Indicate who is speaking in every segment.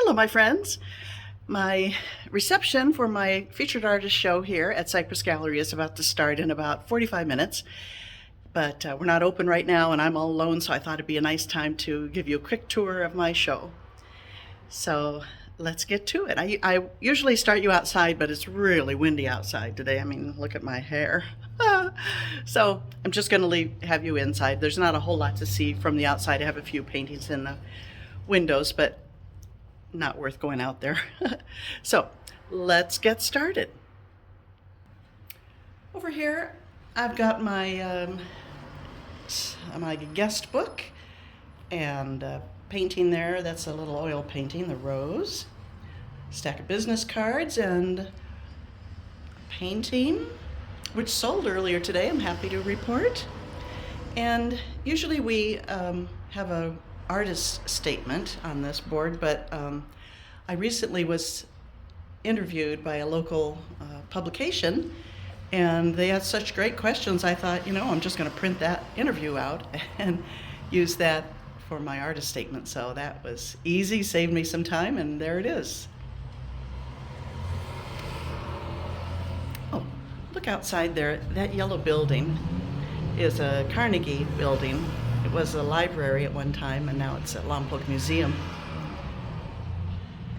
Speaker 1: Hello, my friends. My reception for my featured artist show here at Cypress Gallery is about to start in about 45 minutes, but we're not open right now and I'm all alone, so I thought it'd be a nice time to give you a quick tour of my show. So let's get to it. I usually start you outside, but it's really windy outside today. I mean, look at my hair. So I'm just going to have you inside. There's not a whole lot to see from the outside. I have a few paintings in the windows, but not worth going out there. So let's get started. Over here I've got my my guest book and painting there. That's a little oil painting, the rose. Stack of business cards and a painting which sold earlier today, I'm happy to report. And usually we have a artist statement on this board, but I recently was interviewed by a local publication, and they had such great questions. I thought, I'm just going to print that interview out and use that for my artist statement. So that was easy, saved me some time, and there it is. Oh, look outside there. That yellow building is a Carnegie building. It was a library at one time, and now it's a Lompoc museum.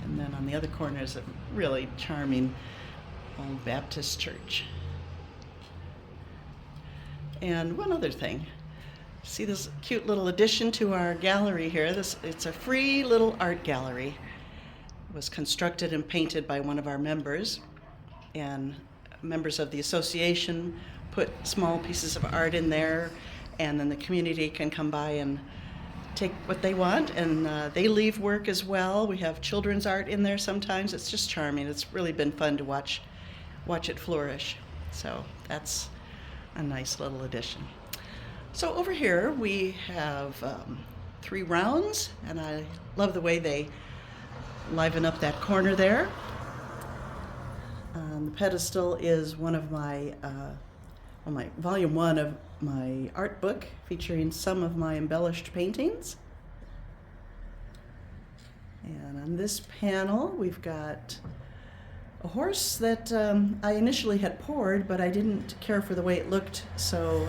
Speaker 1: And then on the other corner is a really charming old Baptist church. And one other thing. See this cute little addition to our gallery here? It's a free little art gallery. It was constructed and painted by one of our members, and members of the association put small pieces of art in there, and then the community can come by and take what they want, and they leave work as well. We have children's art in there sometimes. It's just charming. It's really been fun to watch it flourish. So that's a nice little addition. So over here we have 3 rounds, and I love the way they liven up that corner there. The pedestal is one of my volume 1 of my art book featuring some of my embellished paintings. And on this panel we've got a horse that I initially had poured, but I didn't care for the way it looked, so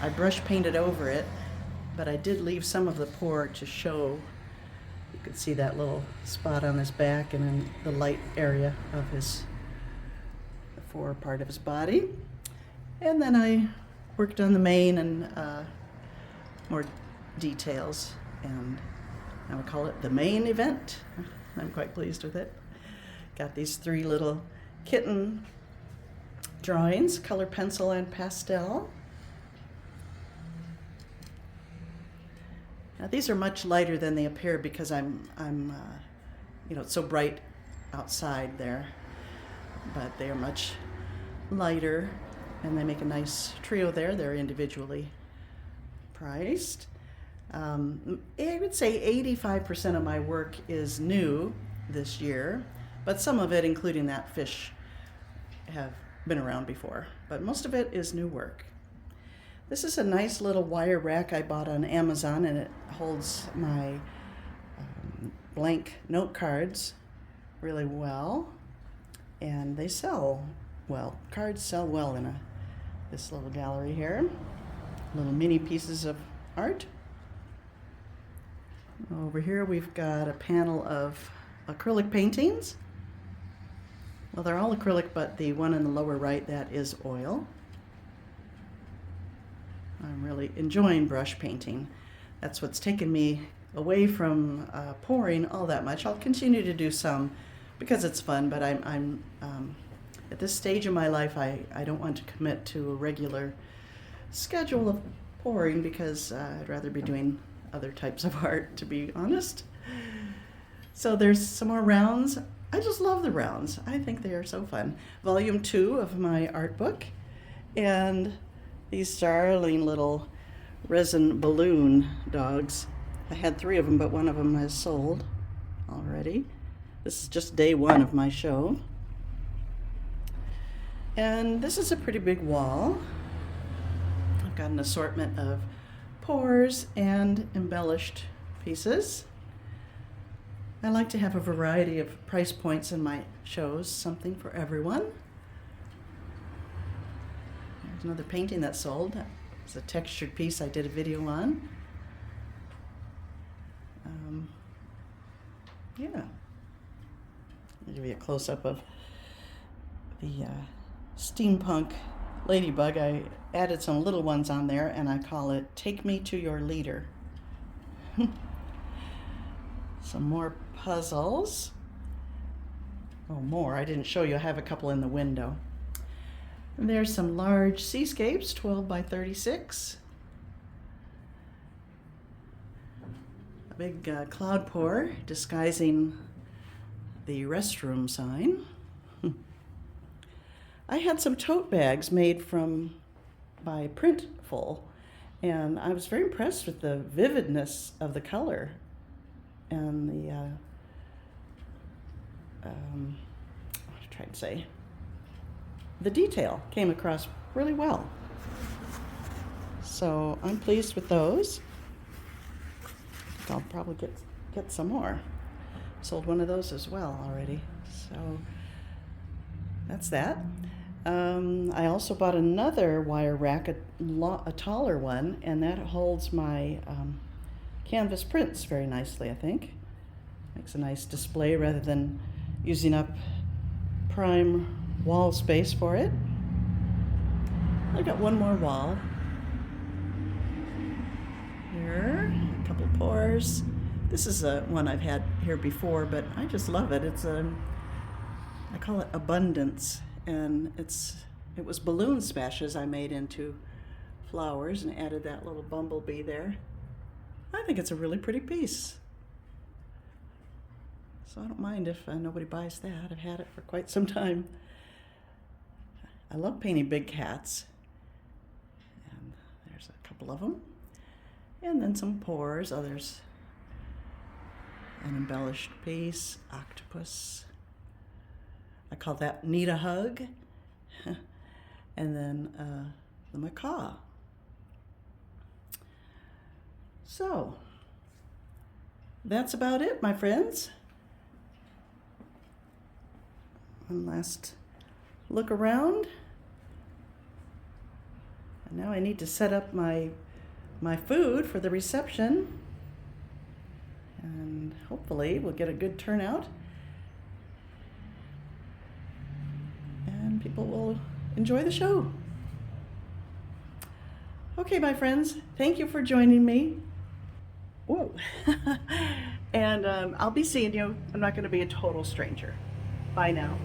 Speaker 1: I brush painted over it, but I did leave some of the pour to show. You could see that little spot on his back and in the light area of the fore part of his body. And then I worked on the mane and more details, and I would call it the main event. I'm quite pleased with it. Got these 3 little kitten drawings, color pencil and pastel. Now these are much lighter than they appear because I'm it's so bright outside there, but they are much lighter. And they make a nice trio there. They're individually priced. I would say 85% of my work is new this year, but some of it, including that fish, have been around before. But most of it is new work. This is a nice little wire rack I bought on Amazon, and it holds my blank note cards really well. And they sell well. Cards sell well in this little gallery here. Little mini pieces of art. Over here we've got a panel of acrylic paintings. Well, they're all acrylic, but the one in the lower right, that is oil. I'm really enjoying brush painting. That's what's taken me away from pouring all that much. I'll continue to do some because it's fun, but I'm at this stage in my life, I don't want to commit to a regular schedule of pouring because I'd rather be doing other types of art, to be honest. So there's some more rounds. I just love the rounds. I think they are so fun. Volume 2 of my art book, and these darling little resin balloon dogs. I had 3 of them, but one of them has sold already. This is just day 1 of my show. And this is a pretty big wall. I've got an assortment of pours and embellished pieces. I like to have a variety of price points in my shows, something for everyone. There's another painting that sold. It's a textured piece I did a video on. Yeah. I'll give you a close-up of the steampunk ladybug. I added some little ones on there, and I call it Take Me to Your Leader. Some more puzzles. Oh, more. I didn't show you. I have a couple in the window. And there's some large seascapes, 12 by 36. A big cloud pour disguising the restroom sign. I had some tote bags made by Printful, and I was very impressed with the vividness of the color and the what am I trying to say? The detail came across really well. So I'm pleased with those. I'll probably get some more. Sold one of those as well already. So that's that. I also bought another wire rack, a taller one, and that holds my canvas prints very nicely, I think. Makes a nice display rather than using up prime wall space for it. I got one more wall here, a couple pours. This is one I've had here before, but I just love it. I call it Abundance, and it was balloon smashes I made into flowers and added that little bumblebee there. I think it's a really pretty piece. So I don't mind if nobody buys that. I've had it for quite some time. I love painting big cats. And there's a couple of them. And then some pours. Oh, there's an embellished piece, octopus. I call that Need a Hug. And then the macaw. So, that's about it, my friends. One last look around. And now I need to set up my food for the reception. And hopefully we'll get a good turnout. And people will enjoy the show. Okay, my friends, thank you for joining me. Whoa. And I'll be seeing you. I'm not going to be a total stranger. Bye now.